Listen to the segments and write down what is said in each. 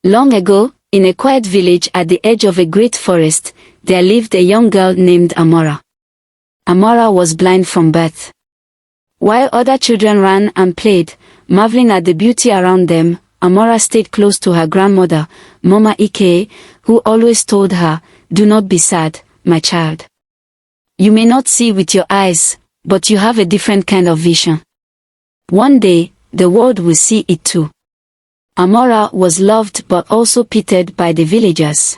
Long ago, in a quiet village at the edge of a great forest, there lived a young girl named Amara. Amara was blind from birth. While other children ran and played, marveling at the beauty around them, Amara stayed close to her grandmother, Mama Ike, who always told her, "Do not be sad, my child. You may not see with your eyes, but you have a different kind of vision. One day, the world will see it too." Amara was loved but also pitied by the villagers.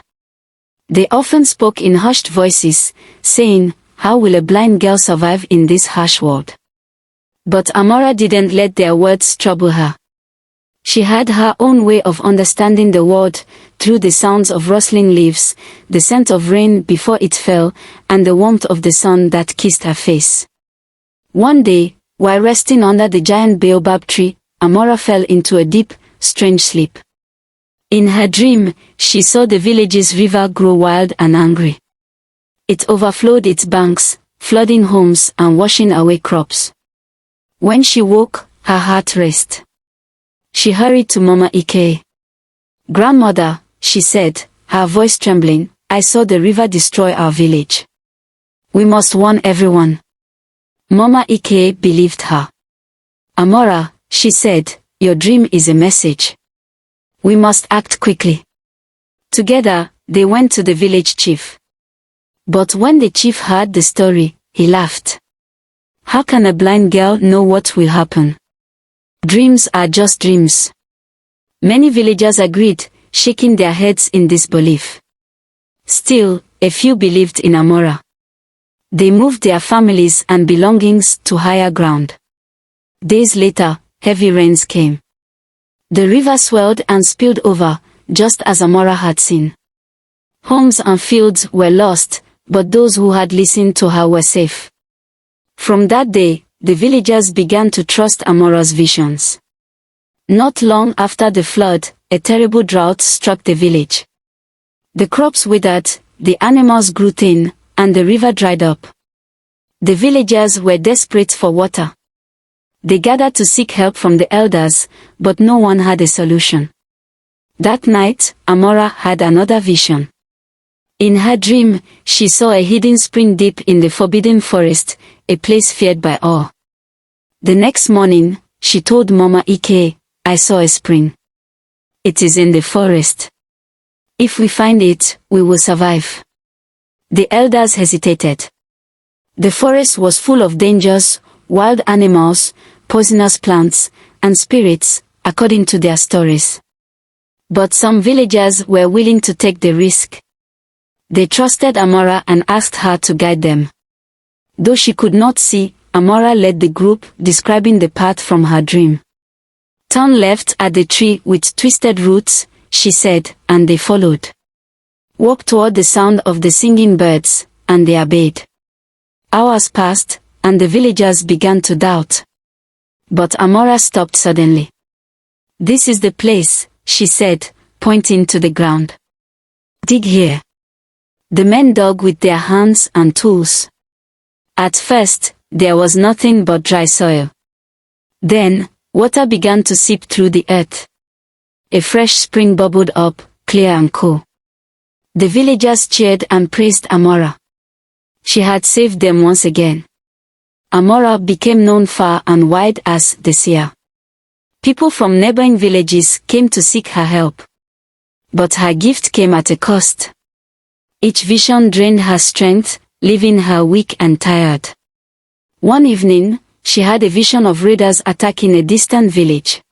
They often spoke in hushed voices, saying, "How will a blind girl survive in this harsh world?" But Amara didn't let their words trouble her. She had her own way of understanding the world, through the sounds of rustling leaves, the scent of rain before it fell, and the warmth of the sun that kissed her face. One day, while resting under the giant baobab tree, Amara fell into a deep, strange sleep. In her dream, she saw the village's river grow wild and angry. It overflowed its banks, flooding homes and washing away crops. When she woke, her heart raced. She hurried to Mama Ike. "Grandmother," she said, her voice trembling, "I saw the river destroy our village. We must warn everyone." Mama Ike believed her. "Amara," she said, "your dream is a message. We must act quickly." Together, they went to the village chief. But when the chief heard the story, he laughed. "How can a blind girl know what will happen? Dreams are just dreams." Many villagers agreed, shaking their heads in disbelief. Still, a few believed in Amara. They moved their families and belongings to higher ground. Days later, heavy rains came. The river swelled and spilled over, just as Amara had seen. Homes and fields were lost, but those who had listened to her were safe. From that day, the villagers began to trust Amara's visions. Not long after the flood, a terrible drought struck the village. The crops withered, the animals grew thin, and the river dried up. The villagers were desperate for water. They gathered to seek help from the elders, but no one had a solution. That night, Amara had another vision. In her dream, she saw a hidden spring deep in the forbidden forest, a place feared by all. The next morning, she told Mama Ike, "I saw a spring. It is in the forest. If we find it, we will survive." The elders hesitated. The forest was full of dangers, wild animals, poisonous plants, and spirits, according to their stories. But some villagers were willing to take the risk. They trusted Amara and asked her to guide them. Though she could not see, Amara led the group, describing the path from her dream. "Turn left at the tree with twisted roots," she said, and they followed. "Walk toward the sound of the singing birds," and they obeyed. Hours passed, and the villagers began to doubt. But Amara stopped suddenly. "This is the place," she said, pointing to the ground. "Dig here." The men dug with their hands and tools. At first, there was nothing but dry soil. Then, water began to seep through the earth. A fresh spring bubbled up, clear and cool. The villagers cheered and praised Amara. She had saved them once again. Amara became known far and wide as the seer. People from neighboring villages came to seek her help. But her gift came at a cost. Each vision drained her strength, leaving her weak and tired. One evening, she had a vision of raiders attacking a distant village.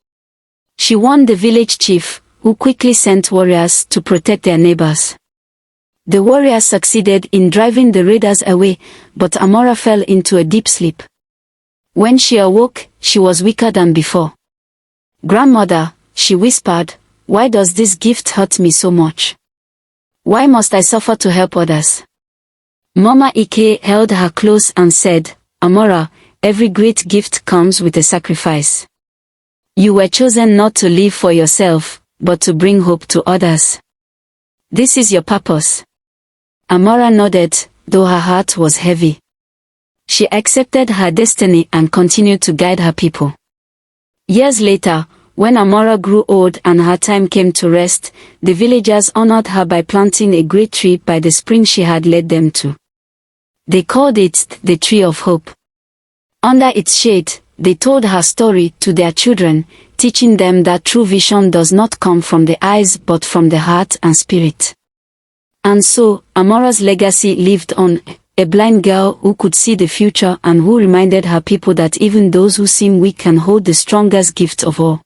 She warned the village chief, who quickly sent warriors to protect their neighbors. The warriors succeeded in driving the raiders away, but Amara fell into a deep sleep. When she awoke, she was weaker than before. "Grandmother," she whispered, "why does this gift hurt me so much? Why must I suffer to help others?" Mama Ike held her close and said, "Amara, every great gift comes with a sacrifice. You were chosen not to live for yourself, but to bring hope to others. This is your purpose." Amara nodded, though her heart was heavy. She accepted her destiny and continued to guide her people. Years later, When Amara grew old and her time came to rest, the villagers honored her by planting a great tree by the spring she had led them to. They called it the Tree of Hope. Under its shade, they told her story to their children, teaching them that true vision does not come from the eyes but from the heart and spirit. And so, Amara's legacy lived on, a blind girl who could see the future and who reminded her people that even those who seem weak can hold the strongest gift of all.